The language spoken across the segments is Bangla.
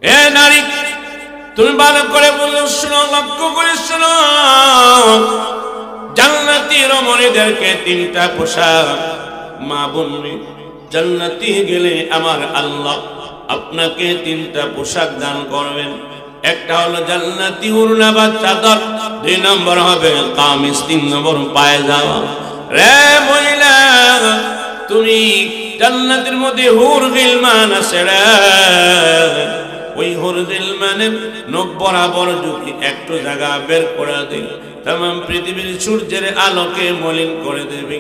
এ নারী, তুমি ভালো করে বলো, শোনো, লক্ষ্য করে শোনো, জান্নাতি রমণীদেরকে তিনটা পোশাক, মা বোনরে, জান্নাতি গেলে আমার আল্লাহ আপনাকে তিনটা পোশাক দান করবেন। একটা হলো জান্নাতি উড়না বা চাদর, 2 নম্বর হবে কামিজ, 3 নম্বর পায়জামা। রে মহিলা, তুমি জান্নাতের মধ্যে হুর গিলমান আছে রে, ওই হুর গিলমানের নখ বরাবর যদি একটু জায়গা বের করে দেয়, तमाम পৃথিবীর সূর্যের আলোকে মলিন করে দেবে।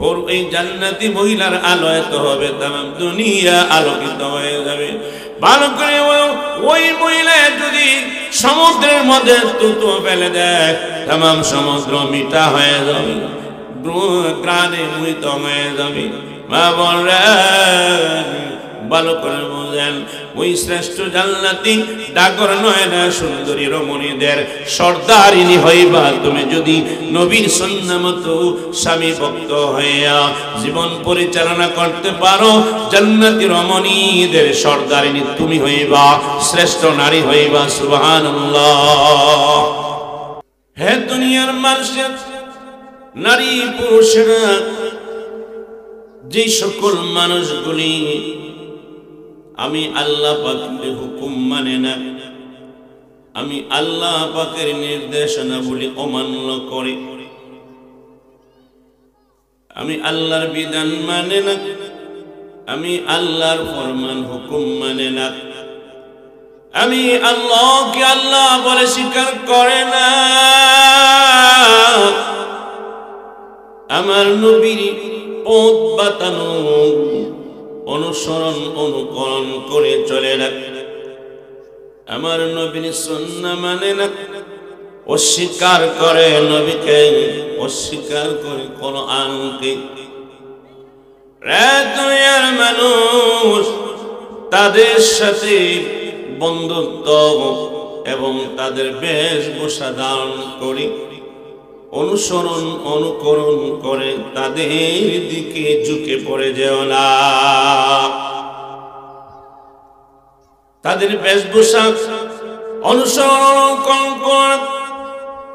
ওর এই জান্নাতি মহিলার আলোয় তো হবে तमाम দুনিয়া আলোকিত হয়ে যাবে। ভালো করে ওই মহিলা যদি সমুদ্রের মধ্যে তুতো ফেলে দেয়, तमाम সমুদ্র মিঠা হয়ে যাবে, গ্রানে মুহিত হয়ে যাবে। মা বলেন, ভালো করে বুঝেন, ওই শ্রেষ্ঠ জান্নাতি ডাগর নয়না সুন্দরী রমণীদের সর্দারিনী হইবা তুমি যদি নবীর সুন্নাহ মতো স্বামী ভক্ত হইয়া জীবন পরিচালনা করতে পারো। জান্নাতি রমণীদের সর্দারিনী তুমি হইবা, শ্রেষ্ঠ নারী হইবা। সুবহানাল্লাহ। হে দুনিয়ার মানুষের নারী পুরুষেরা, যে সকল মানুষগুলি আমি আল্লাহ পাকের হুকুম মানে না, আমি আল্লাহ পাকের নির্দেশনাবলী অমান্য করে, আমি আল্লাহর বিধান মানে না, আমি আল্লাহর ফরমান হুকুম মানে না, আমি আল্লাহকে আল্লাহ বলে স্বীকার করে না, আমার নবীর পথ বাতানো অনুসরণ অনুকরণ করে চলে না, আমার নবীর সুন্নাহ মানে না, অস্বীকার করে নবীকে, অস্বীকার করে কোরআনকে। দুনিয়ার মানুষ তাদের সাথে বন্ধুত্ব এবং তাদের বেশভূষা ধারণ করে অনুসরণ অনুকরণ করে তাদের দিকে ঝুঁকে পড়ে যেও না। তাদের বেশভূষা অনুসরণ অনুকরণ করে,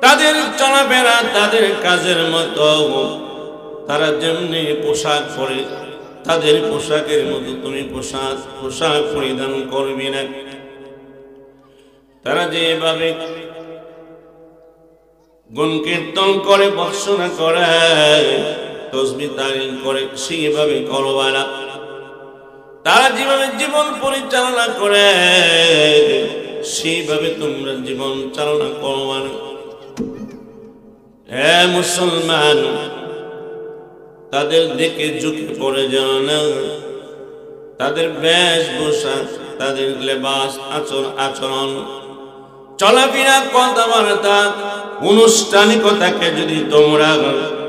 তাদের চলাফেরা, তাদের কাজের মতো তারা যেমনি পোশাক পরে, তাদের পোশাকের মতো তুমি পোশাক পরিধান করবি না। তারা যেভাবে গুণ কীর্তন করে, বর্ষনা করে, তসবিহ তাহলিল করে, সেইভাবে করবা না। তারা যেভাবে জীবন পরিচালনা করে সেইভাবে তোমরা জীবন চালনা করবা না। হে মুসলমান, তাদের দিকে ঝুঁকে পড়ে যাও না। তাদের বেশভূষা, তাদের লেবাস, আচরণ, চলাফেরা, কথাবার্তা, আনুষ্ঠানিকতাকে যদি তোমরা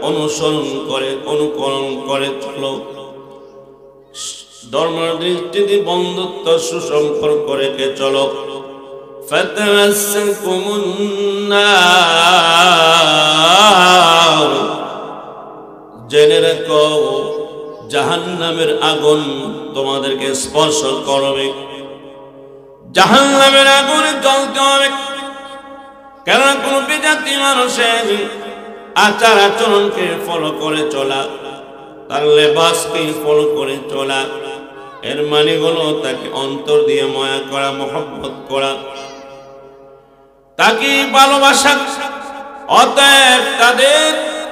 অনুসরণ করে অনুকরণ করে চলো, ধর্মের দৃষ্টিতে বন্ধুত্ব সুসম্পর্ক রেখে চলো, ফাতামাসসাকুমুন নার, জেনে রেখো জাহান্নামের আগুন তোমাদেরকে স্পর্শ করবে, জাহান্নামের আগুনে জ্বলতে হবে। কেননা কোন বিজাতি মানুষের আচার আচরণকে ফলো করে চলা, তার লেবাসকে ফলো করে চলা, এর মানে হলো তাকে অন্তর দিয়ে মায়া করা, মহব্বত করা, তাকে ভালোবাসা। অতএব তাদের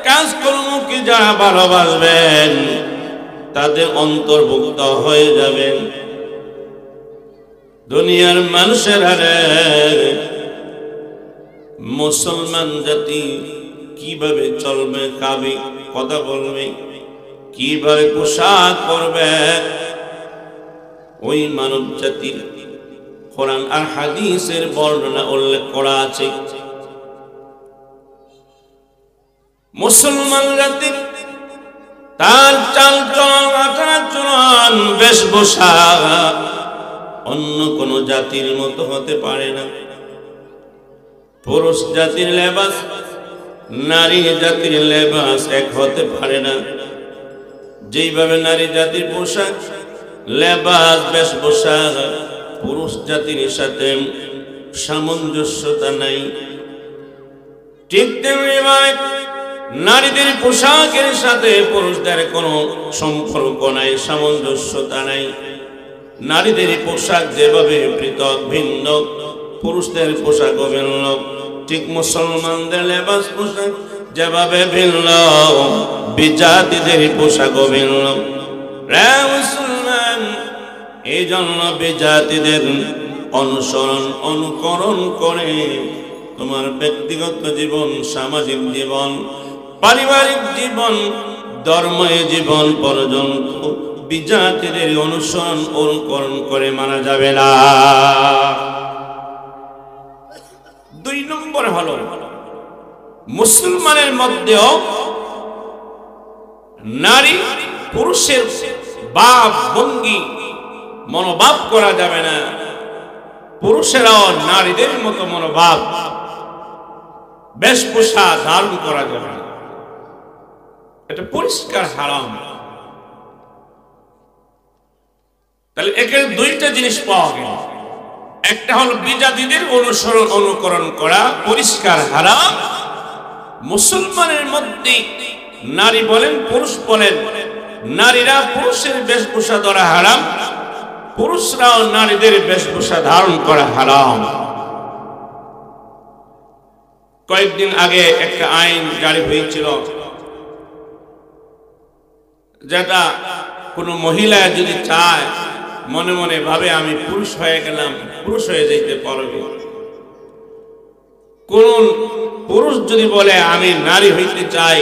কাজকর্মকে যারা ভালোবাসবেন তাদের অন্তর্ভুক্ত হয়ে যাবেন। দুনিয়ার মানুষেরা মুসলমান জাতি কিভাবে চলবে, খাবে, কথা বলবে, কিভাবে পোশাক পরবে, ওই মানব জাতির কোরআন আর হাদিসের বর্ণনা উল্লেখ করা আছে। মুসলমান জাতি তার চাল চলন, আচরণ, বেশভূষা অন্য কোন জাতির মতো হতে পারে না। পুরুষ জাতির লেবাস নারী জাতির লেবাস এক হতে পারে না। যেইভাবে নারী জাতির পোশাক, লেবাস, বেশভূষা পুরুষ জাতির সাথে সামঞ্জস্যতা নাই। ঠিক তেমনি নারীদের পোশাকের সাথে পুরুষদের কোনো সম্পর্ক নাই, সামঞ্জস্যতা নাই। নারীদের পোশাক যেভাবে পৃথক ভিন্ন, পুরুষদের পোশাকও ভিন্ন। ঠিক মুসলমানদের লেবাস পোশাক যেভাবে ভিন্ন, বিজাতিদের পোশাকও ভিন্ন। মুসলমান, এই জন্য বিজাতিদের অনুসরণ অনুকরণ করে তোমার ব্যক্তিগত জীবন, সামাজিক জীবন, পারিবারিক জীবন, ধর্মীয় জীবন পর্যন্ত বিজাতিদের অনুসরণ অনুকরণ করে মানা যাবে না। 2 নম্বর হলো মুসলমানের মধ্যেও নারী পুরুষের ভাব ভঙ্গি মনোভাব করা যাবে না। পুরুষেরাও নারীদের মতো মনোভাব বেশভূষা ধারণ করা যাবে না, এটা পরিষ্কার হারাম। তাহলে এখানে 2টা জিনিস পাওয়া গেল। একটা হলো বিজাতিদের অনুসরণ অনুকরণ করা পরিষ্কার হারাম। মুসলমানের মধ্যে নারী বলেন পুরুষ বলেন, নারীরা পুরুষের বেশভূষা ধরা হারাম, পুরুষরাও নারীদের বেশভূষা ধারণ করা হারাম। কয়েকদিন আগে একটা আইন জারি হয়েছিল, যেটা কোনো মহিলা যদি চায়, মনে মনে ভাবে আমি পুরুষ হয়ে গেলাম, পুরুষ হয়ে যেতে পারবে। কোন পুরুষ যদি বলে আমি নারী হইতে চাই,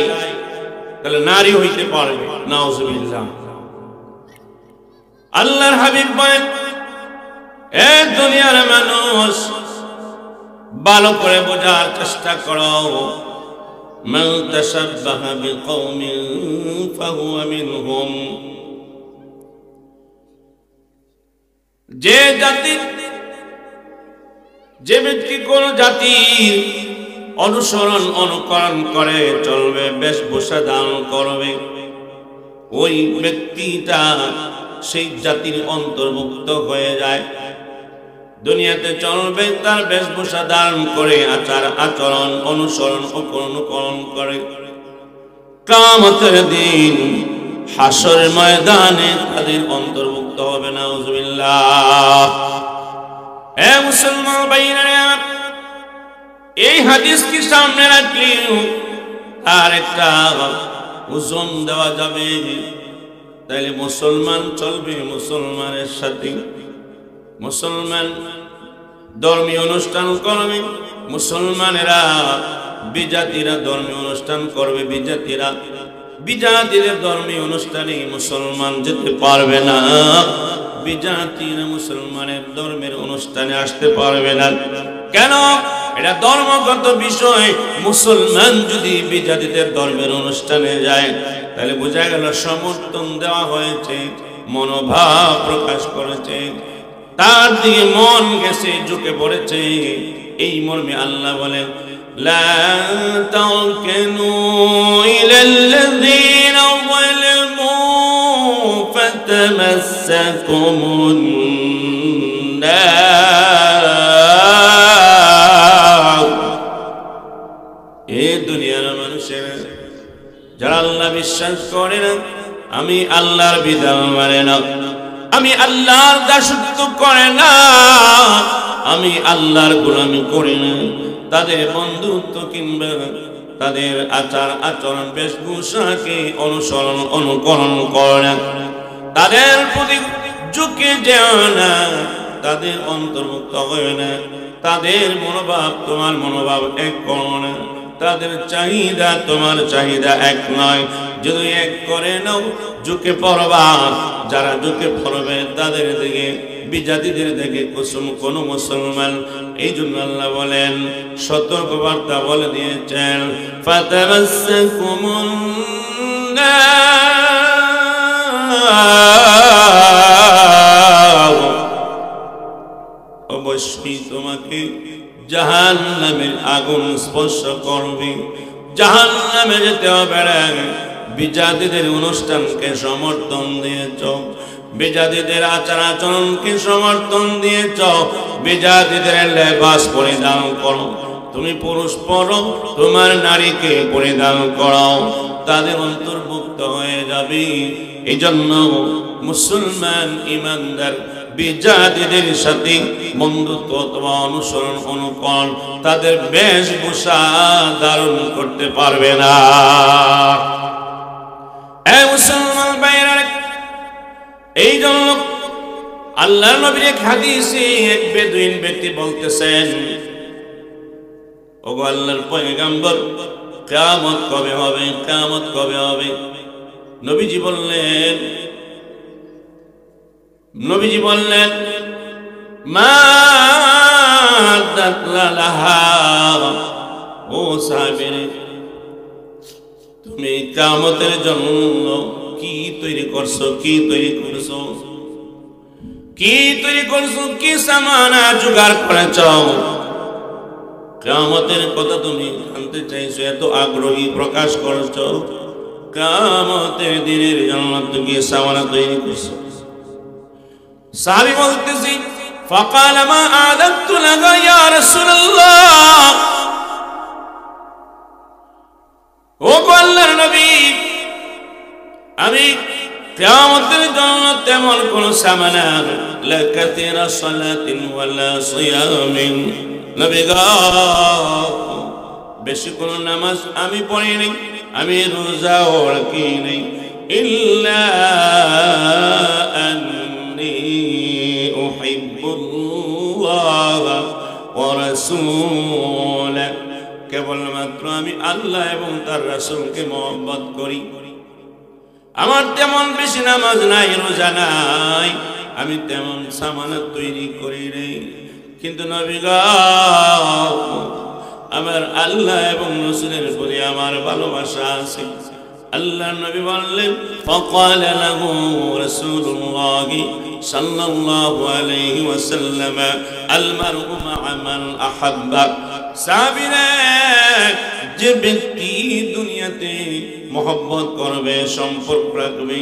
তাহলে নারী হইতে পারবে। নাউজুবিল্লাহ। আল্লাহর হাবিব বলেন, এ দুনিয়ার মানুষ, ভালো করে বোঝার চেষ্টা করো। মান তাশাব্বাহা বিকওমিন ফাহুয়া মিনহুম। যে ব্যক্তি কোন জাতির অনুসরণ অনুকরণ করে চলবে, বেশভূষা ধারণ করবে, ওই ব্যক্তিটা সেই জাতির অন্তর্ভুক্ত হয়ে যায়। দুনিয়াতে চলবে, তার বেশভূষা ধারণ করে আচার আচরণ অনুসরণ অনুকরণ করে। কিয়ামতের দিন হাসরের ময়দানে তাদের অন্তর্ভুক্ত হবে। নাউজুবিল্লাহ। হে মুসলমান ভাইরা, এই হাদিসকে সামনে রাখলে আর একটা ওজন দেওয়া যাবে। তাইলে মুসলমান চলবে মুসলমানের সাথে, মুসলমান ধর্মীয় অনুষ্ঠান করবে মুসলমানেরা, বিজাতিরা ধর্মীয় অনুষ্ঠান করবে বিজাতিদের ধর্মীয় অনুষ্ঠানে মুসলমান যেতে পারবে না, বিজাতিরা মুসলমানের ধর্মের অনুষ্ঠানে আসতে পারবে না। কেন? এটা ধর্মগত বিষয়। মুসলমান যদি বিজাতিদের ধর্মের অনুষ্ঠানে যায়, তাহলে বোঝা গেল সমর্থন দেওয়া হয়েছে, মনোভাব প্রকাশ করেছে, তার দিকে মন গেছে, ঝুঁকে পড়েছে। এই মর্মে আল্লাহ বলেন, লা তারকানু ইলাল্লাযীনা যালামু ফাতামাসসাকুমুন নার। এই দুনিয়ার মানুষেরা যারা আল্লাহ বিশ্বাস করে না, আমি আল্লাহর বিধান মানে না, আমি আল্লাহর দাসত্ব করে না, আমি আল্লাহর গোলামি করি না, তাদের বন্ধুত্ব কিংবা তাদের আচার আচরণ বেশভূষাকে অনুসরণ অনুকরণ করে না, তাদের প্রতি ঝুঁকে যেও না, তাদের অন্তর্ভুক্ত হয় না, তাদের মনোভাব তোমার মনোভাব এক করো না, তাদের চাহিদা তোমার চাহিদা এক নয়। যদি এক করে নাও, ঝুঁকে পড়বা। যারা ঝুঁকে পড়বে তাদের দিকে, বিজাতিদের দিকে কোন মুসলমান। এই জন্য আল্লাহ বলেন, সতর্ক বার্তা বলে দিয়েছেন, ফাতামাসসাকুমুন নার। অবশ্যই তোমাকে জাহান্নামের আগুন স্পর্শ করবে, জাহান্নামে যেতে হবে। বিজাতিদের অনুষ্ঠানকে সমর্থন দিয়েছ, বেজাতিদের আচার আচরণকে সমর্থন দিয়েছ, বেজাতিদের লেবাস পরিধান করো। তুমি পুরুষ পরো, তোমার নারীকে পরিধান করাও, তাদের অন্তর্ভুক্ত হয়ে যাবে। এই জন্য মুসলমান ইমানদার বেজাতিদের সাথে বন্ধুত্ব অথবা অনুসরণ অনুকরণ, তাদের বেশভূষা ধারণ করতে পারবে না। এই মুসলমান ভাইরা, এই জন্য আল্লাহর নবীর এক হাদিসে এক বেদুইন ব্যক্তি বলতেছেন, ওগো আল্লাহর পয়গম্বর, কিয়ামত কবে হবে, কিয়ামত কবে হবে? নবীজি বললেন মা দাতলাহা, ও সাহাবীরা, তুমি কিয়ামতের জন্য কি তৈরি করছো, কি তৈরি করছো, কি তৈরি করছো, কি সামান জোগাড় করেছো? কিয়ামতের কথা তুমি জানতে চাইছো, এত আগ্রহী প্রকাশ করছো, কিয়ামতের দিনের জন্য তুমি সামান তৈরি করছো। সাহাবী বলতেছি, ফাকাল মা আদাতু লাকা ইয়া রাসূলুল্লাহ, ও আল্লাহর নবী, আমি কিয়ামতের জন্য তেমন কোন সামান লা কাতিরা সালাতিন ওয়ালা সিয়ামিন, নবী গো, বেশি কোন নামাজ আমি পড়ি নাই, আমি রোজাও রাখি নাই, ইল্লা আন্নী উহিব্বুল্লাহ ওয়া রাসূলাহ, কেবলমাত্র আমি আল্লাহ এবং তার রাসূলকে মহব্বত করি। আমার তেমন বেশি নামাজ নাই, রোজা নাই, আমি তেমন সামানত তৈরি করি নাই, কিন্তু নবী গো, আমার আল্লাহ এবং রাসূলের প্রতি আমার ভালোবাসা আছে। আল্লাহর নবী বললেন, ফাকাল লাহু রাসূলুল্লাহ সাল্লাল্লাহু আলাইহি ওয়াসাল্লাম, আল মারউ মা'a মান আহাব্বা, সাহাবীরা, যে ব্যক্তি দুনিয়াতে মহব্বত করবে, সম্পর্ক রাখবে,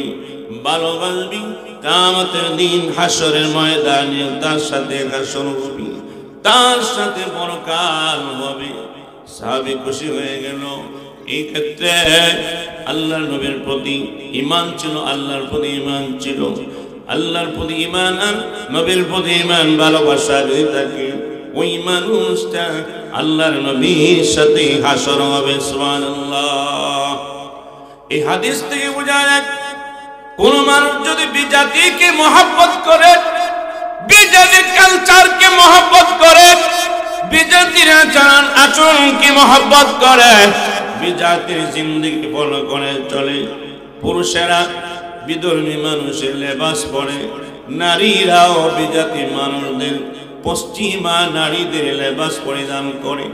ভালোবাসবে, কিয়ামতের দিন হাসরের ময়দানে তার সাথে হাসর হবে, তার সাথে পরকাল হবে। সাহাবী খুশি হয়ে গেল। এই ক্ষেত্রে আল্লাহর নবীর প্রতি ঈমান ছিল, আল্লাহর প্রতি ঈমান ছিল, আল্লাহর প্রতি ঈমান আর নবীর প্রতি ঈমান ভালোবাসা যদি থাকে, ওই মানুষটা আল্লাহর নবীর সাথে হাসর হবে। সুবহানাল্লাহ। এই হাদিস থেকে বোঝা যায়, কোন মানুষ যদি বিজাতিকে মহব্বত করে, বিজাতির কালচারকে মহব্বত করে, বিজাতির আচরণকে মহব্বত করে, বিজাতির জিন্দেগি ফলো করে চলে, পুরুষেরা বিধর্মী মানুষের লেবাস পরে, নারীরাও বিজাতি মানুষদের, পশ্চিমা নারীদের লেবাস পরিধান করে,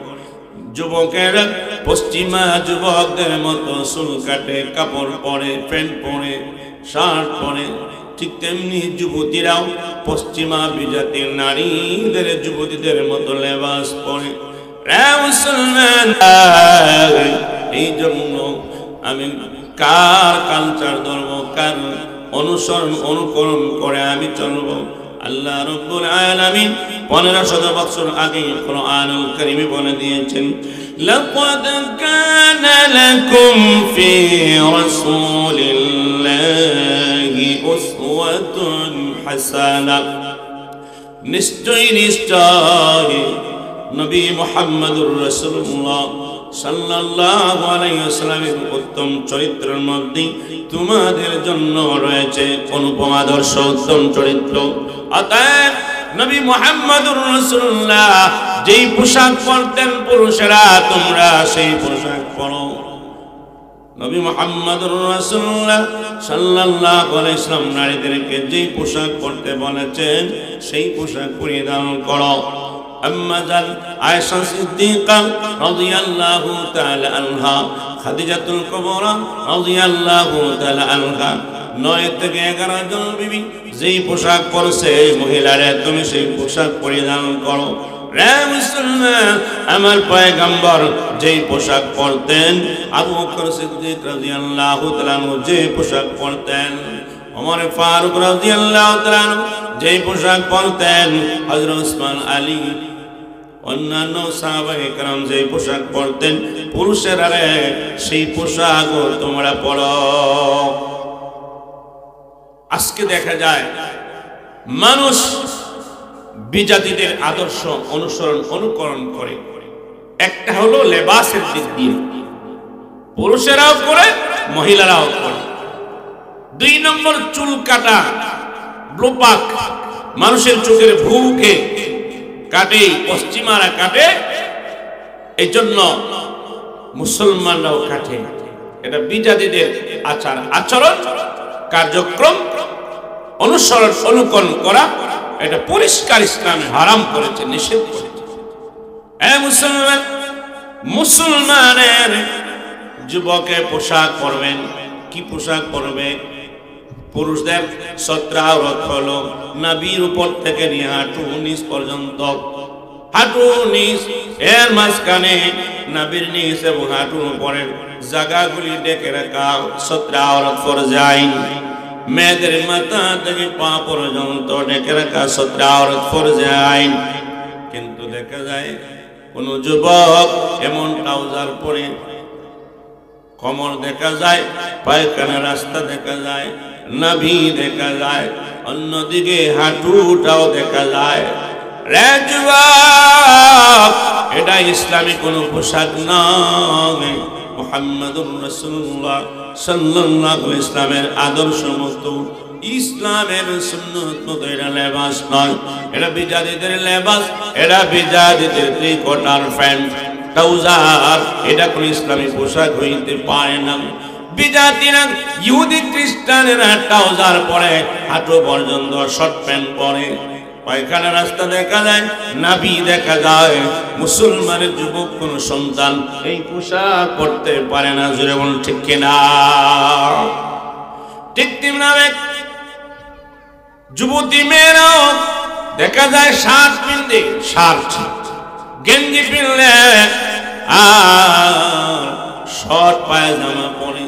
যুবকেরা পশ্চিমা যুবকদের মতো চুল কাটে, কাপড় পরে, প্যান্ট পরে, শার্ট পরে, ঠিক তেমনি যুবতীরাও পশ্চিমা বিজাতির নারীদের, যুবতীদের মতো লেবাস পরে। মুসলমান, এই জন্য আমি কার কালচার ধর্ম, কার অনুসরণ অনুকরণ করে আমি চলব? আল্লাহ রাব্বুল আলামিন 1500 বছর আগে কোরআনুল কারীমে বলে দিয়েছেন, লাকাদ কানা লাকুম ফি রাসূলিল্লাহি উসওয়াতুন হাসানাহ, নিশ্চয় নিশ্চয় নবী মুহাম্মদুর রাসূলুল্লাহ সাল্লাল্লাহু আলাইহি ওয়াসাল্লামের উত্তম চরিত্রের মধ্যে তোমাদের জন্য রয়েছে অনুপম আদর্শ, উত্তম চরিত্র। অতএব নবী মুহাম্মদুর রাসূলুল্লাহ যেই পোশাক পরতেন পুরুষেরা, তোমরা সেই পোশাক পরো। নবী মুহাম্মদুর রাসূলুল্লাহ সাল্লাল্লাহু আলাইহি ওয়াসাল্লাম নারীদেরকে যেই পোশাক পরতে বলেছেন সেই পোশাক পরিধান করো। আম্মাজান আয়েশা সিদ্দিকা রাদিয়াল্লাহু তাআলা আনহা, খাদিজাতুল কুবরা রাদিয়াল্লাহু তাআলা আনহা, 9 থেকে 11 জন বিবি যেই পোশাক পরছে, মহিলারা তুমি সেই পোশাক পরিধান করো। রে মুসলমান, আমার পয়গম্বর যেই পোশাক পরতেন, আবু বকর সিদ্দিক রাদিয়াল্লাহু তাআলা আনহু যে পোশাক পরতেন, ওমর ফারুক রাদিয়াল্লাহু তাআলা যেই পোশাক পরতেন, হযরত ওসমান আলী অন্যান্য সাহাবায়ে কেরাম যেই পোশাক পরতেন, পুরুষেরা সেই পোশাকও তোমরা পরো। আজকে দেখা যায় মানুষ বিজাতিদের আদর্শ অনুকরণ করে। একটা হলো লেবাসের দিক দিয়ে, পুরুষেরাও করে মহিলারাও করে। 2 নম্বর চুল কাটা, ব্লোপাক, মানুষের চোখের ভুকে কাটে, পশ্চিমারা কাটে, এই জন্য মুসলমানরাও কাটে। এটা বিজাতিদের আচার আচরণ কার্যক্রম অনুকরণ করা, এটা পরিষ্কার ইসলামে হারাম করেছে, নিষেধ করেছে। মুসলমানের যুবকের পোশাক পরবেন, কি পোশাক পরবে? পুরুষদের সত্র আওরাত হলো নাভির উপর থেকে নিয়ে হাঁটু নিচ পর্যন্ত, হাঁটু নিচ এর মাঝখানে নাভির নিচ এবং হাঁটুর উপরের জায়গাগুলি ডেকে রাখা সত্র আওরাত ফরজাইন। মেয়েদের মাথা থেকে পা পর্যন্ত ডেকে রাখা সত্র আওরাত ফরজাইন। কিন্তু দেখা যায় কোন যুবক এমন ট্রাউজার পরে, কোমর দেখা যায়, পায়খানা রাস্তা দেখা যায়, নাভি দেখা যায়, অন্যদিকে হাঁটুটাও দেখা যায়। রে যুবক, এটা ইসলামী কোন পোশাক নয়। মুহাম্মাদুর রাসূলুল্লাহ সাল্লাল্লাহু আলাইহি ইসলামের আদর্শ মতো, ইসলামের সুন্নাত মতো এটা লেবাস নয়। এটা বিজাতিদের লেবাস, এটা বিজাতিদের ত্রিকোটার প্যান্ট ট্রাউজার, এটা কোন ইসলামী পোশাক হইতে পারে না। বিজাতিরা ইহুদি খ্রিস্টানেরা ট্রাউজার পরে, হাঁটু পর্যন্ত শর্ট প্যান্ট পরে, পায়খানা রাস্তা দেখা যায়, নাভি দেখা যায়। মুসলমানের যুবক কোন সন্তান এই পোশাক পরতে পারে না। জোরে বলুন ঠিক কিনা? ঠিক তেমনি যুবতী মেয়েরাও দেখা যায় শার্ট পিনতে, শার্ট গেঞ্জি পিনলে আর শর্ট পায়জামা পরে,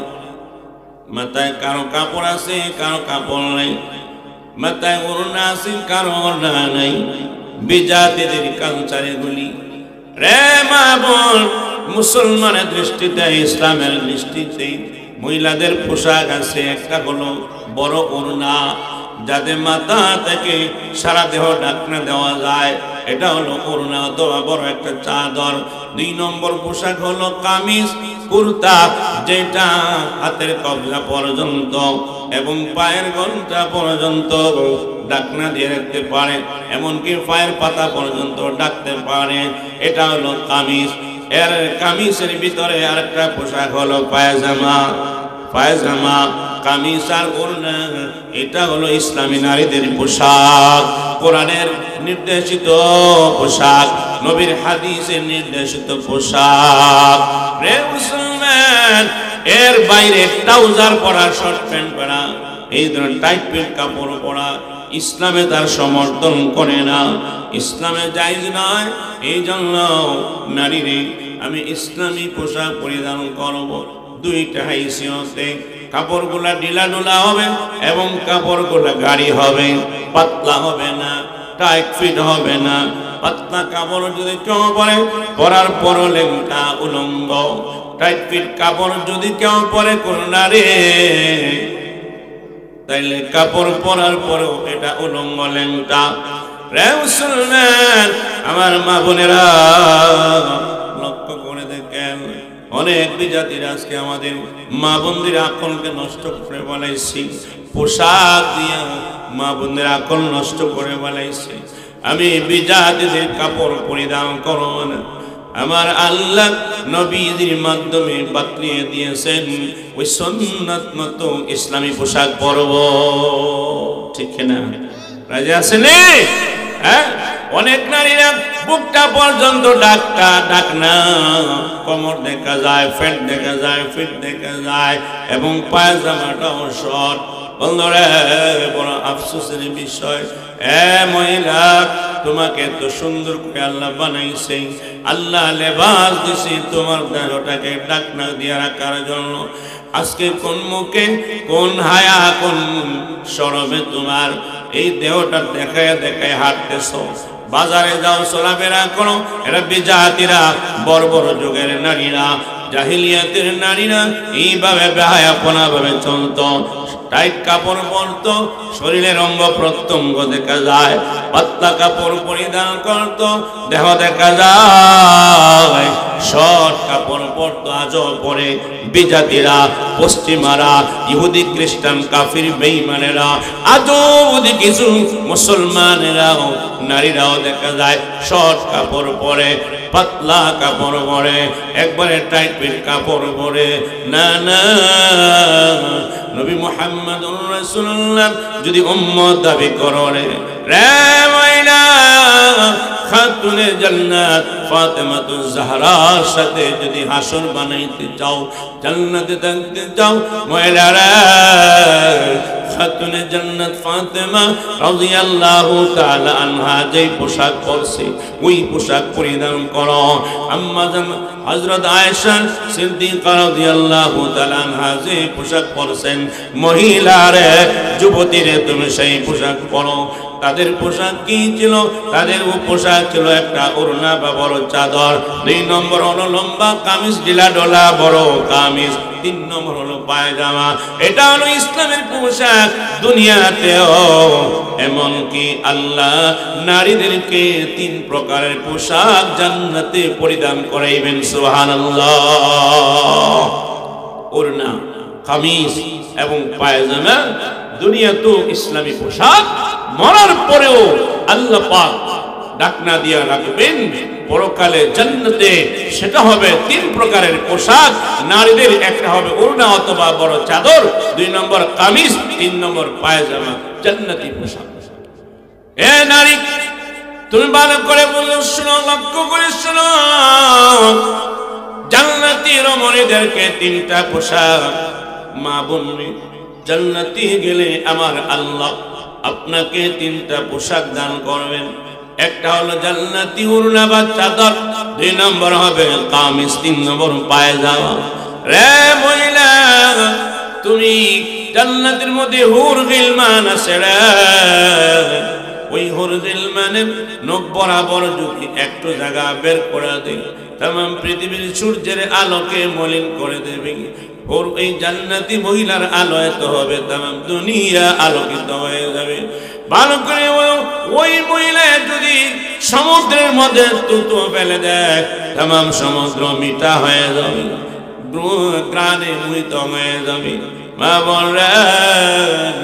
মাথায় কারো কাপড় আছে, কারো কাপড় নেই, মাথায় ওড়না আছে, কারো ওড়না নেই। বিজাতিদের কালচারে গুলি রে মা বোন, মুসলমানের দৃষ্টিতে, ইসলামের দৃষ্টিতে মহিলাদের পোশাক আছে। একটা হলো বড় ওড়না, যাতে মাথা থেকে সারা দেহ ঢাকনা দেওয়া যায়, এটা হলো ওড়না অথবা বড় একটা চাদর। 2 নম্বর পোশাক হলো কামিজ, কুর্তা, যেটা হাতের কবজা পর্যন্ত এবং পায়ের ঘন্টা পর্যন্ত ঢাকনা দিয়ে রাখতে পারে, এমনকি পায়ের পাতা পর্যন্ত ঢাকতে পারে, এটা হলো কামিজ। এর কামিজের ভিতরে আরেকটা পোশাক হলো পায়জামা। পায়জামা, কামিজ আর ওড়না, এটা হলো ইসলামী নারীদের পোশাক, কোরআনের নির্দেশিত পোশাক, নবীর হাদিসের নির্দেশিত পোশাক। রে মুসলমান, এর বাইরে ট্রাউজার পরা, শর্ট প্যান্ট পরা, এই ধরনের টাইট ফিট কাপড় পরা ইসলামে তার সমর্থন করে না, ইসলামে জায়েজ নয়। এই জন্য নারীরে আমি ইসলামী পোশাক পরিধান করব, 2টা হাইসিয়তে। কাপড়গুলা ঢিলাঢালা হবে এবং কাপড়গুলা গাঢ় হবে, পাতলা হবে না, টাইট ফিট হবে না। পাতলা কাপড় যদি কেউ পরে, পরার পর লেংটা উলঙ্গ। টাইট ফিট কাপড় যদি কেউ পরে কোন নারী, তাইলে কাপড় পরার পরও এটা উলঙ্গ, লেংটা। রে মুসলমান, আমার মা বোনেরা লক্ষ্য করে দেখেন, অনেক বিজাতিরা আজকে আমাদের মা বোনদের আকলকে নষ্ট করে বলাইছি, পোশাক দিয়া মা বোনদের আকল নষ্ট করে বলাইছি। আমি বিজাতিদের কাপড় পরিধান করব না, আমার আল্লাহ নবীর মাধ্যমে বাতলিয়ে দিয়েছেন ওই সুন্নাত মতো ইসলামী পোশাক পরব। ঠিক না? রাজি আছেন? হ্যাঁ, অনেক নারীরা বুকটা পর্যন্ত ঢাকনা, কোমর দেখা যায়, ফ্যাট দেখা যায়, ফিট দেখা যায় এবং পায়জামাটাও শর্ট। বন্ধুরা, বড় আফসোসের বিষয়, মহিলা, তোমাকে এত সুন্দর করে আল্লাহ বানাইছে, আল্লাহ লেবাস দিছে তোমার দেহটাকে ঢাকনা দিয়ে রাখার জন্য। আজকে কোন মুখে, কোন হায়া, কোন শরমে তোমার এই দেহটা দেখায় দেখায় হাঁটতেছ? বাজারে যাও, চলাফেরা করো। এরা বিজাতিরা, বড় বড় যুগের নারীরা, জাহিলিয়াতের নারীরা এইভাবে বেহায়াপনা ভাবে চলতো। টাইট কাপড় পরতো, শরীরের অঙ্গ প্রত্যঙ্গ দেখা যায়। পাতলা কাপড় পরিধান করতো, দেহ দেখা যায়। শর্ট কাপড় পরতো, আজও পরে বিজাতিরা, পশ্চিমারা, ইহুদি, খ্রিস্টান, কাফির, বেঈমানেরা, আজও কিছু মুসলমানেরাও, নারীরাও দেখা যায় শর্ট কাপড় পরে, পাতলা কাপড় পরে, একবারে টাইট ফিট কাপড় পরে। না না, নবী মুহাম্মদুর রাসূলুল্লাহ যদি উম্মত দাবি করো রে মহিলা, খাতুনে জান্নাত ফাতেমাতুজ জাহরার সাথে যদি হাসর বানাইতে চাও, জান্নাতে থাকতে চাও, মহিলারা খাতুনে জান্নাত ফাতেমা রাদিয়াল্লাহু তাআলা আনহা যে পোশাক পরছে ওই পোশাক পরিধান করো। আম্মা জান হযরত আয়েশা সিদ্দিকা রাদিয়াল্লাহু তাআলা আনহা যে পোশাক পরছেন, মহিলারে, যুবতীরে তুমি সেই পোশাক পরো। তাদের পোশাক কি ছিল? তাদের পোশাক ছিল একটা ওড়না বা বড় চাদর, 2 নম্বর হলো লম্বা কামিজ, ঢিলা ঢোলা বড় কামিজ, 3 নম্বর হলো পায়জামা। এটা হলো ইসলামের পোশাক। দুনিয়াতেও এমনকি আল্লাহ নারীদেরকে 3 প্রকারের পোশাক জান্নাতে পরিধান করাইবেন। সুবহানাল্লাহ। ওড়না, কামিজ এবং পায়জামা দুনিয়া তো ইসলামী পোশাক, মরার পরেও আল্লাহ পাক ডাকনা দিয়া রাখবেন পরকালে জান্নাতে। সেটা হবে 3 প্রকারের পোশাক নারীদের। একটা হবে ওড়না অথবা বড় চাদর, 2 নম্বর কামিজ, 3 নম্বর পায়জামা, জান্নাতি পোশাক। এ নারী, তুমি ভালো করে বলো, শোনো, লক্ষ্য করে শোনো, জান্নাতি রমণীদেরকে 3টা পোশাক। মা বোনরে, জান্নাতে গেলে আমার আল্লাহ আপনাকে 3টা পোশাক দান করবেন। একটা হলো জান্নাতি ওড়না বা চাদর, 2 নম্বর হবে কামিজ, 3 নম্বর পায়জামা। রে মহিলা, তুমি জান্নাতের মধ্যে হুর গিলমান আছে রে, ওই হুর গিলমানের নখ বরাবর যদি একটু জায়গা বের করে দেয়, तमाम पृथ्वीर सूर्যের আলোকে মলিন করে দেবে। और এই জান্নাতি মহিলার আলোয় তো হবে तमाम দুনিয়া আলোকিত হয়ে যাবে। ভালো করে ওই মহিলা যদি সমুদ্রের মধ্যে তুতো ফেলে দেয়, तमाम সমুদ্র মিঠা হয়ে যাবে, গ্রানে মুহিত হয়ে যাবে। মা বলেন,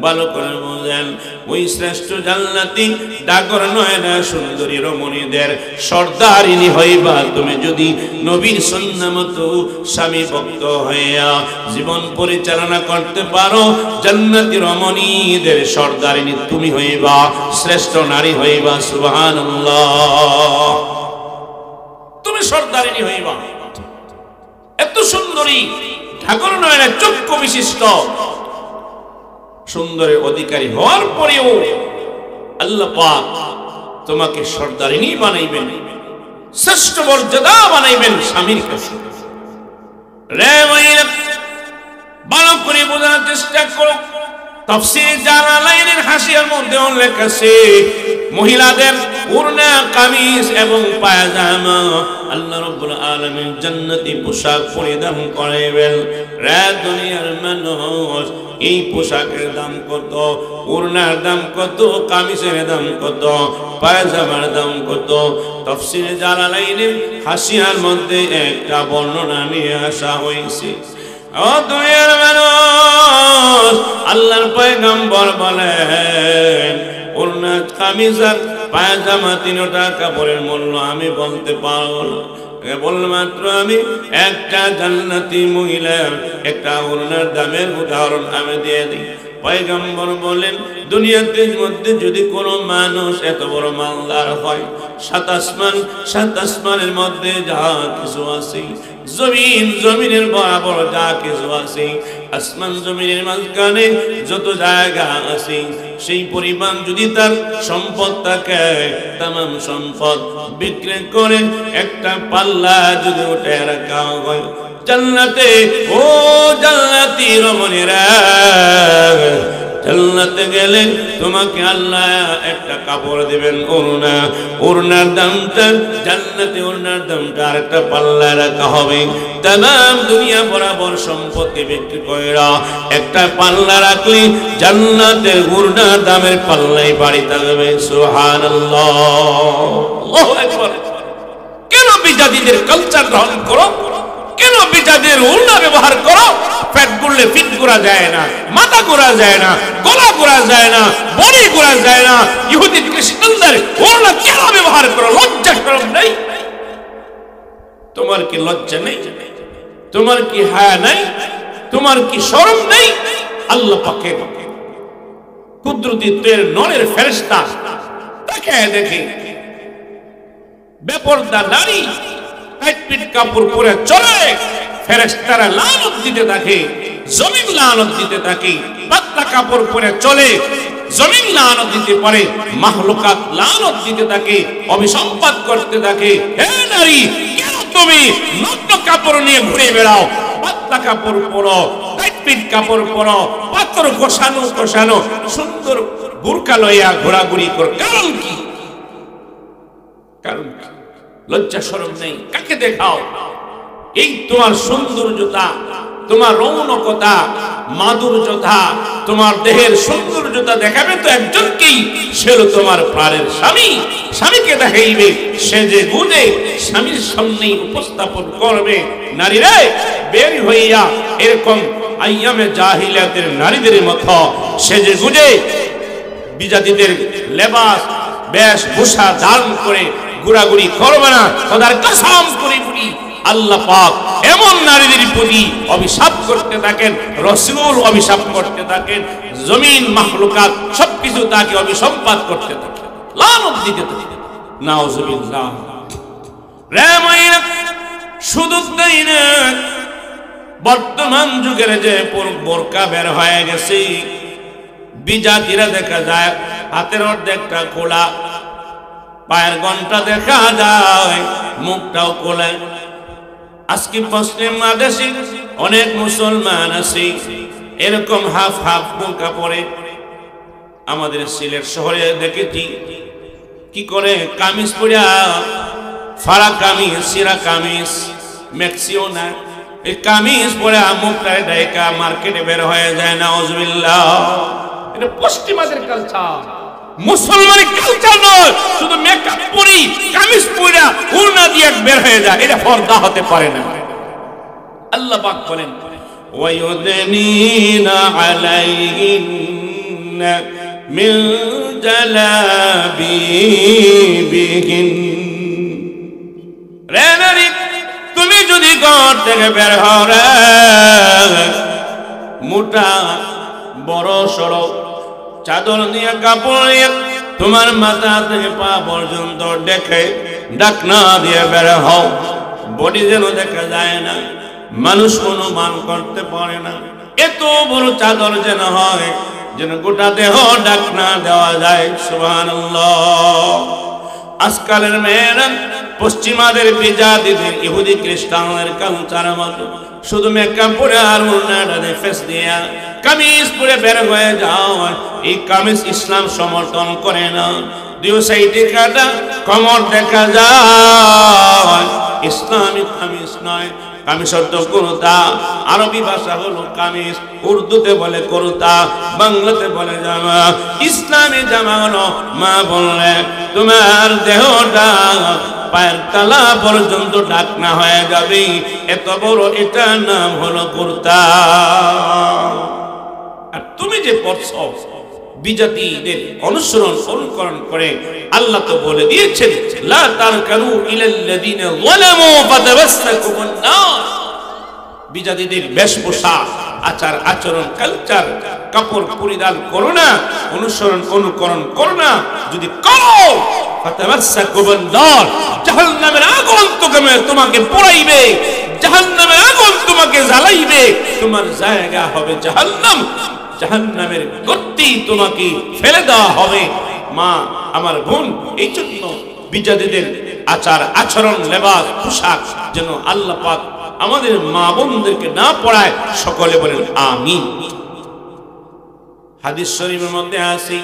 ভালো করে বুঝেন, ওই শ্রেষ্ঠ জান্নাতি ডাগর নয়না সুন্দরী রমণীদের সর্দারিনী হইবা তুমি যদি নবীর সুন্নাহ মতো স্বামী ভক্ত হইয়া জীবন পরিচালনা করতে পারো। জান্নাতি রমণীদের সর্দারিনী তুমি হইবা, শ্রেষ্ঠ নারী হইবা। সুবহানাল্লাহ, তুমি সর্দারিনী হইবা। এত সুন্দরী ডাগর নয়না চক্ষু বিশিষ্ট সুন্দরের অধিকারী হওয়ার পরেও আল্লাহ পাক তোমাকে সর্দারিনী বানাইবেন, শ্রেষ্ঠ মর্যাদা বানাইবেন স্বামীর কাছে। রে মহিলা, ভালো করে বোঝার চেষ্টা করো। তাফসীর জালালাইনের হাসিয়ার মধ্যে উল্লেখ আছে, মহিলাদের ওড়না, কামিজ এবং পায়জামা আল্লাহ রাব্বুল আলামিন জান্নাতি পোশাক পরিধান করাইবেন। রে দুনিয়ার মানুষ, এই পোশাকের দাম কত, ওড়নার দাম কত, কামিজের দাম কত, পায়জামার দাম কত? তাফসীরে জালালাইনের হাসিয়ার মধ্যে একটা বর্ণনা নিয়ে আসা হয়েছে। ও দুনিয়ার মানুষ, আল্লাহর পয়গম্বর বলেন, ওড়না, কামিজ আর পায়জামা 3টা কাপড়ের মূল্য আমি বলতে পারবো না। কেবলমাত্র আমি একটা জান্নাতি মহিলার একটা ওড়নার দামের উদাহরণ আমি দিয়ে দিই। পয়গম্বর বলেন, দুনিয়াতে মধ্যে যদি কোনো মানুষ এত বড় মালদার হয়, 7 আসমানের মধ্যে যা কিছু আছে, জমিনের বরাবর যা কিছু আছে, আসমান জমিনের মাঝখানে যত জায়গা আছে, সেই পরিমাণ যদি তার সম্পদ থাকে, तमाम সম্পদ বিক্রি করে একটা পাল্লা যদি উঠে রাখা হয়, জান্নাতে ও জান্নাতি রমণীরা, জান্নাতে গেলে তোমাকে আল্লাহ একটা কাপড় দিবেন, ওড়না। ওড়নার দামটা জান্নাতে ওড়নার দামটা আরেকটা পাল্লায় রাখা হবে। তামাম দুনিয়া বরাবর সম্পত্তি বিক্রি কইরা একটা পাল্লা রাখলে জান্নাতের ওড়নার দামের পাল্লাই বাড়ি থাকবে। সুবহানাল্লাহ, আল্লাহু আকবার। কেন বিজাতিদের কালচার গ্রহণ করো? কেন বিজাতিদের ওড়না ব্যবহার করো? পেট গুললে ফিট করা যায় না, মাথা করা যায় না, গলা করা যায় না, বডি করা যায় না। ইহুদি খ্রিস্টানদের ওড়না কেন ব্যবহার করো? লজ্জা শরম নেই? তোমার কি লজ্জা নেই? তোমার কি হায়া নেই? তোমার কি শরম নেই? আল্লাহ পাকের কুদরতি তের নরের ফেরেশতা তাকে দেখে বেপরদা নারী টাইট কাপড় পরে চলে, ফেরেশতারা লানত দিতে থাকে, জমিন লানত দিতে থাকে। পাতলা কাপড় পরে চলে, জমিন লানত দিতে পারে, মাখলুকাত লানত দিতে থাকে, অভিসম্পাদ করতে থাকে। হে নারী, কেন তুমি নগ্ন কাপড় নিয়ে ঘুরে বেড়াও? পাতলা কাপড় পরো, টাইট কাপড় পরো, পাথর গোছানো গোছানো সুন্দর বুরকা লইয়া ঘোরাঘুরি কর। কারণ কি? কারণ কি? লজ্জা শরম নেই? কাকে দেখাও? এই তোমার সৌন্দর্যতা, তোমার রৌনকতা, মাধুর্যতা, তোমার দেহের সৌন্দর্যতা দেখাবে তো একজনকেই, সে হলো তোমার প্রাণের স্বামী। স্বামীকে দেখাইবে, সে যে গুণে স্বামীর সামনেই উপস্থাপন করবে। নারীরা বের হইয়া এরকম আইয়ামে জাহিলিয়াতের নারীদের মতো সে যে গুণে বিজাতিদের লেবাস বেশভূষা ধারণ করে ঘোরাঘুরি করবে না। খোদার কসম করে বলি, আল্লাহ পাক এমন নারীদের প্রতি অভিশাপ করতে থাকেন, রাসূল অভিশাপ করতে থাকেন, জমিন মাখলুকাত সবকিছু তাকে অভিসম্পাদ করতে থাকে, লানত দিতে থাকে। নাউজুবিল্লাহ। রে মাইনা, শুধু তাই না, বর্তমান যুগের যে বোরকা বের হয়ে গেছে, বিজাতিরা দেখা যায় হাতের অর্ধেকটা খোলা, পায়ের ঘন্টা দেখা যায়, মুখটাও খোলা। আজকে পশ্চিম দেশে অনেক মুসলমান আছে এরকম হাফ হাফ বোরকা পরে। আমাদের সিলেট শহরে দেখেছি কি করে কামিজ পরিয়া, ফাড়া কামিজ, সিরা কামিজ, ম্যাক্সিও না, এই কামিজ পরে মুখটায় ডাইকা মার্কেটে বের হয়ে যায়। নাউজুবিল্লাহ। এটা পশ্চিমাদের কালচার, মুসলমানের কালচার নয়। শুধু মেকআপ পরি, কামিজ পরা, ওড়না দিয়ে বের হয়ে যায়, এটা পর্দা হতে পারে না। আল্লাহ পাক বলেন, ওয়ায়ুদনিনা আলাইহিন্না মিন জালাবিবিহিন। রে নারী, তুমি যদি ঘর থেকে বের হও রে, মোটা বড় সড়ো চাদর দিয়ে কাপড় নিয়ে তোমার মাথা থেকে পা পর্যন্ত দেখে ঢাকনা দিয়ে বের হও, বডি যেন দেখা যায় না, মানুষ অনুমান করতে পারে না। এত বড় চাদর যেন হয়, যেন গোটা দেহ ঢাকনা দেওয়া যায়। সুবহানাল্লাহ। আজকালের মেয়েরা পশ্চিমাদের বিজাতিদের ইহুদি খ্রিস্টানদের কালচার মতো শুধু মেকআপ পরে আর ওড়নাটা ফেস দিয়া কামিজ পরে বের হয়ে যাও। এই কামিজ ইসলাম সমর্থন করে না। দুই সাইডে কাটা, কমর দেখা যায়, ইসলামিক কামিজ নয়। কামিজ অর্থ কুর্তা, আরবি ভাষা হলো কামিজ, উর্দুতে বলে কুর্তা, বাংলাতে বলে জামা। ইসলামী জামা হলো, মা বললে তোমার দেহটা পায়ের তালা পর্যন্ত ঢাকনা হয়ে যাবে, এত বড় এটার নাম হলো কুর্তা। আর তুমি যে পড়ছো বিজাতিদের অনুসরণ অনুকরণ করে, আল্লাহ তো বলে দিয়েছেন, লা তারকানু ইলাল্লাযিনা যালামু ফাতাবাসসাকুমুন নার। বিজাতিদের বেশভূষা, আচার আচরণ, কালচার, কাপড় পরিধান করো না, অনুসরণ অনুকরণ করো না। যদি করো, ফাতাবাসসাকুমুন নার, জাহান্নামের আগুন তোমাকে পোড়াইবে, জাহান্নামের আগুন তোমাকে জ্বালাইবে, তোমার জায়গা হবে জাহান্নাম, জাহান্নামের গর্তে তোমাকে ফেলে দেওয়া হবে। মা আমার বোন, এই জন্য বিজাতিদের আচার আচরণ, লেবাস, পোশাক যেন আল্লাহ পাক আমাদের মা বোনদেরকে না পড়ায়, সকলে বলেন আমিন। হাদিস শরীফের মধ্যে আছে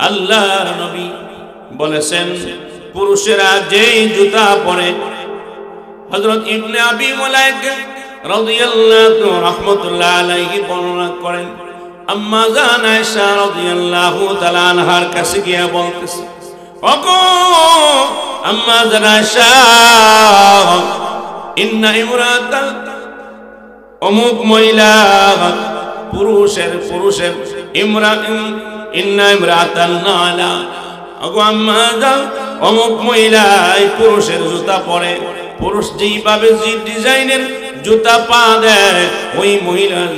আল্লাহর নবী বলেছেন পুরুষেরা যেই জুতা পরে, হযরত ইবনে আবি মুলাইকা রাদিয়াল্লাহু রাহমাতুল্লাহ আলাইহি বর্ণনা করেন, আম্মা জান আয়েশা রাদিয়াল্লাহু তাআলা আনহার কাছে গিয়ে বলতেছে, ওগো আম্মা জান আয়েশা, ইন্না ইমরাতাল অমুক মহিলা, পুরুষের ইন্না ইমরাতান নালা, ওগো আম্মা জান অমুক মহিলা পুরুষের জুতা পরে, পুরুষ যেইভাবে যে ডিজাইনের জুতা পা দেয় ওই মহিলার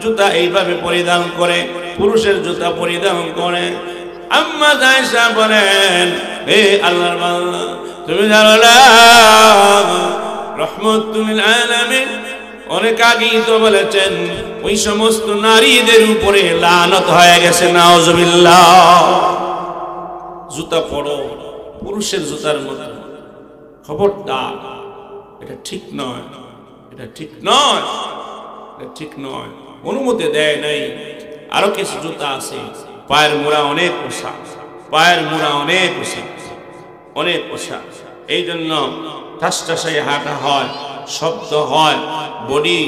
জুতা এইভাবে পরিধান করে, পুরুষের জুতা পরিধান করে। আম্মা আয়েশা বলেন, হে আল্লাহর বান্দা, তুমি জানো না রাহমাতুল লিল আলামিন অনেক আগেই তো বলেছেন ওই সমস্ত নারীদের উপরে লানত হয়ে গেছে, নাউজুবিল্লাহ। জুতা পরো পুরুষের জুতার মতো, খবরদার, এটা ঠিক নয়, এটা ঠিক নয়, এটা ঠিক নয়, অনুমতি দেয় নাই। আরো কিছু জুতা আছে পায়ের মোড়া অনেক পোষা, পায়ের মোড়া অনেক পোষা, অনেক পোষা, এই জন্য ঠাসঠাসাই হাঁটা হয়, শব্দ হয়, বডি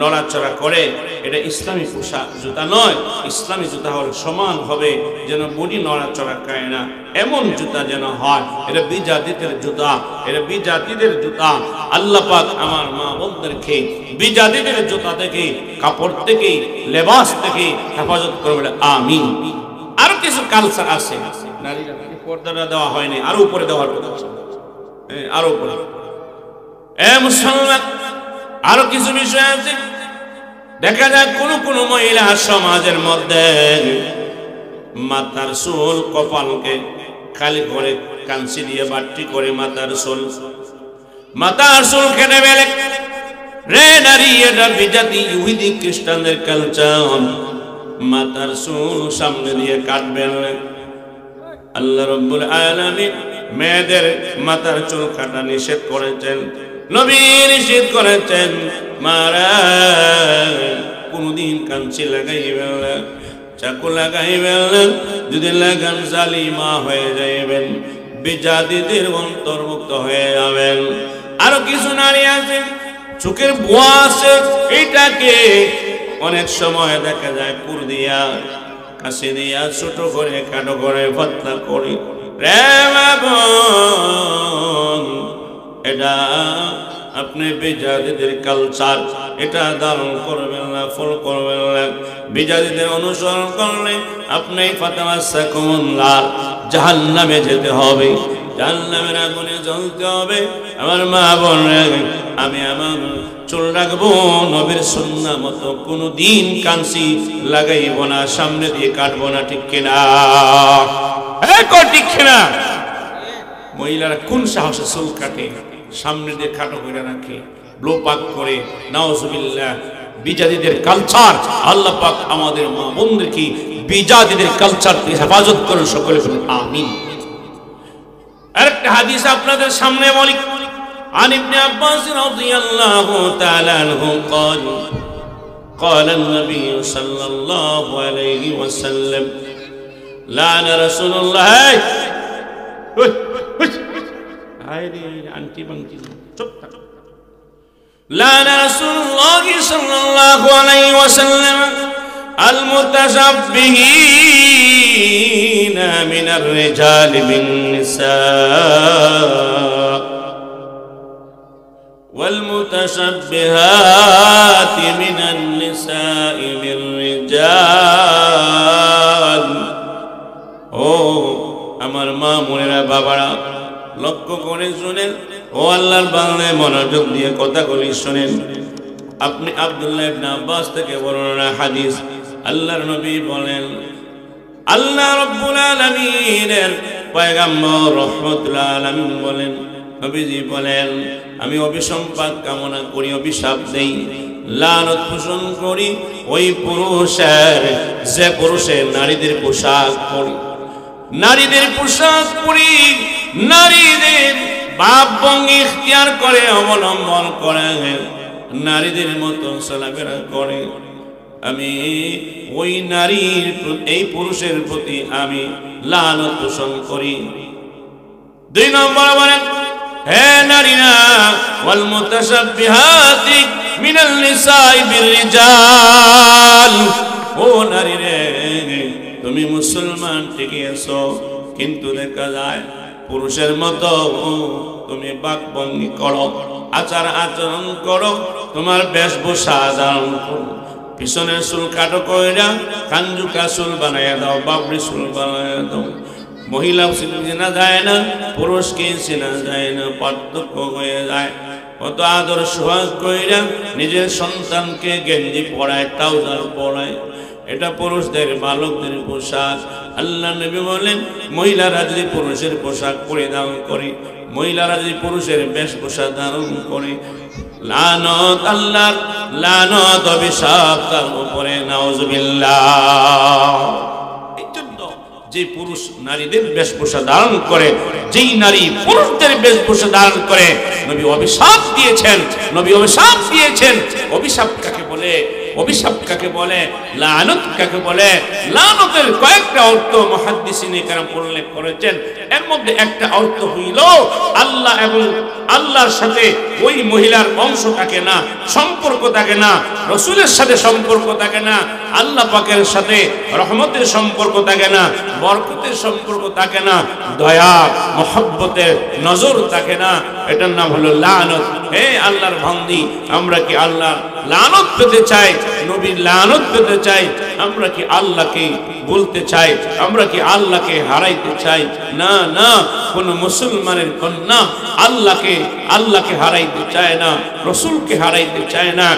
নড়াচড়া করে। এটা ইসলামী পোশাক জুতা নয়। ইসলামী জুতা হলে সমান হবে, যেন বডি নড়াচড়া করে না, এমন জুতা যেন হয়। এটা বিজাতিদের জুতা, এটা বিজাতিদের জুতা। আল্লাহ পাক আমার মা বোনদেরকে বিজাতিদের জুতা থেকে, কাপড় থেকে, লেবাস থেকে হেফাজত করবে, আমিন। আরো কিছু কালচার আছে, নারীরা পর্দাটা দেওয়া হয়নি, আরো উপরে দেওয়ার কথা, আরো উপরে। মুসলমান আরো কিছু বিষয় আছে, দেখা যায় কোন কোন মহিলা সমাজের মধ্যে মাথার চুল, কপালকে খালি করে কাঞ্চি দিয়ে বাট্টি করে মাথার চুল কেটে ফেলে। রে নারী, এটা বিজাতি ইহুদি খ্রিস্টানদের কালচার। মাথার চুল সামনে দিয়ে কাটবেন। আল্লাহ রাব্বুল আলামিন মেয়েদের মাথার চুল কাটা নিষেধ করেছেন, নবী নিষেধ করেছেন। মারা কোনদিন কাঞ্চি লাগাইবেন না, চাকু লাগাইবেন না, যদি লাগান জালিমা হয়ে যাইবেন, বিজাতিদের অন্তর্ভুক্ত হয়ে যাবেন। আরো কিছু নারী আছে চোখের বোয়া আছে, এটাকে অনেক সময় দেখা যায় কুর দিয়া, কাশি দিয়া ছোট করে, কাটো করে, পাতলা করে। এটা আপনি বিজাতিদের কালচার, এটা ধারণ করবেন না, ফলো করবেন না। বিজাতিদের অনুসরণ করলে আপনি জাহান্নামে যেতে হবে, জাহান্নামের আগুনে জ্বলতে হবে। আমার মা বোন, আমি আমার চুল রাখবো নবীর সুন্নাহ মতো, কোনদিন কাঞ্চি লাগাইব না, সামনে দিয়ে কাটবো না, ঠিক কিনা? ঠিক কিনা? মহিলারা কোন সাহসে চুল কাটে, সামনে দিয়ে খাটো করে রাখে, ব্লো পাক করে, নাউজুবিল্লাহ। বিজাতিদের কালচার, আল্লাহ পাক আমাদের মা বোনদেরকে বিজাতিদের কালচার থেকে হেফাজত করেন, সকলে বলেন আমিন। আরেকটা হাদিস আপনাদের সামনে বলি। عن ابن عباس رضي الله تعالى عنه قال قال النبي صلى الله عليه وسلم لعن رسول الله لعن رسول الله صلى الله عليه وسلم المتشبهين من الرجال بالنساء والمتشبهات من النساء بالرجال। ও আমার মা বোনেরা, বাবারা, লক্ষ্য করে শুনেন। ও আল্লাহর বান্দা, মনোযোগ দিয়ে কথাগুলি শুনেন। আপনি আব্দুল্লাহ ইবনে আব্বাস থেকে বর্ণনা হাদিস, আল্লাহর নবী বলেন, আল্লাহ রাব্বুল আলামিনের পয়গম্বর রাহমাতুল আলামিন বলেন, নবীজি বলেন, আমি অভিসম্পাদ কামনা করি, অভিশাপ দেই, লানত পোষণ করি ওই পুরুষের, যে পুরুষের নারীদের পোশাক পরি, নারীদের পোশাক পরি, নারীদের বাপ ভঙ্গি ইখতিয়ার করে অবলম্বন করে নারীদের মতো চলাফেরা করে, আমি ওই নারীর এই পুরুষের প্রতি আমি লানত পোষণ করি। 2 নম্বর বলেন, হে নারীরা, ওয়াল মুতাশাব্বিহাতি মিনাল নিসাই বিররিজাল, ও নারী রে, তুমি মুসলমান ঠিকই আছো, কিন্তু দেখা যায় পুরুষের মতো তুমি বাকভঙ্গি করো, আচার আচরণ করো, তোমার বেশভূষা ধারণ করো, পিছনের চুল কাটো কইরা কাঞ্জুকা চুল বানাইয়া দাও, বাবরি চুল বানাইয়া দাও। মহিলা চেনা যায় না, পুরুষকে চেনা যায় না, পার্থক্য হয়ে যায়। কত আদর সোহাগ কইরা নিজের সন্তানকে গেঞ্জি পরায়, ট্রাউজার পরায়, এটা পুরুষদের বালকদের পোশাক। আল্লাহ নবী বলেন, মহিলারা যদি পুরুষের পোশাক পরিধান করে, মহিলারা যদি পুরুষের বেশভূষা ধারণ করে, লানত, আল্লাহর লানত, অভিশাপ তার উপরে, নাউজুবিল্লাহ। এই জন্য যে পুরুষ নারীদের বেশভূষা ধারণ করে, যেই নারী পুরুষদের বেশভূষা ধারণ করে, নবী অভিশাপ দিয়েছেন, নবী অভিশাপ দিয়েছেন। অভিশাপ কাকে বলে? অভিশাপ কাকে বলে? লানত কাকে বলে? লানতের কয়েকটা অর্থ মুহাদ্দিসিনে কেরাম উল্লেখ করেছেন। এর মধ্যে একটা অর্থ হইল আল্লাহ এবং আল্লাহর সাথে ওই মহিলার বংশ থাকে না, সম্পর্ক থাকে না, রাসূলের সাথে সম্পর্ক থাকে না, আল্লাহ পাকের সাথে রহমতের সম্পর্ক থাকে না, বরকতের সম্পর্ক থাকে না, দয়া মহব্বতের নজর থাকে না। এটার নাম হলো লানত। হে আল্লাহর বান্দি, আমরা কি আল্লাহ লানত পেতে চাই? নবীর লানত পেতে চাই? আমরা কি আল্লাহকে বলতে চাই? আমরা কি আল্লাহকে হারাইতে চাই? না না, কোন মুসলমানের কন্যা আল্লাহকে হারাইতে চায় না, রাসূলকে হারাইতে চায় না।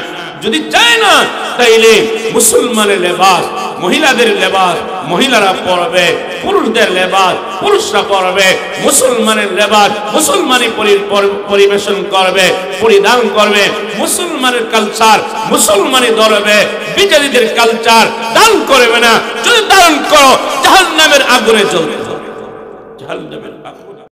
যদি চায় না, তাইলে মুসলমানের লেবাস মহিলাদের লেবাস মহিলারা পরবে, পুরুষদের লেবাস পুরুষরা পরবে, মুসলমানের লেবাস মুসলমানি পরিবেশন করবে, পরিধান করবে, মুসলমানের কালচার মুসলমানি ধরবে, বিজাতিদের কালচার দান করবে না। যদি দান করো, জাহান্নামের আগুনে জ্বলতে হবে, জাহান্নামের আগুন।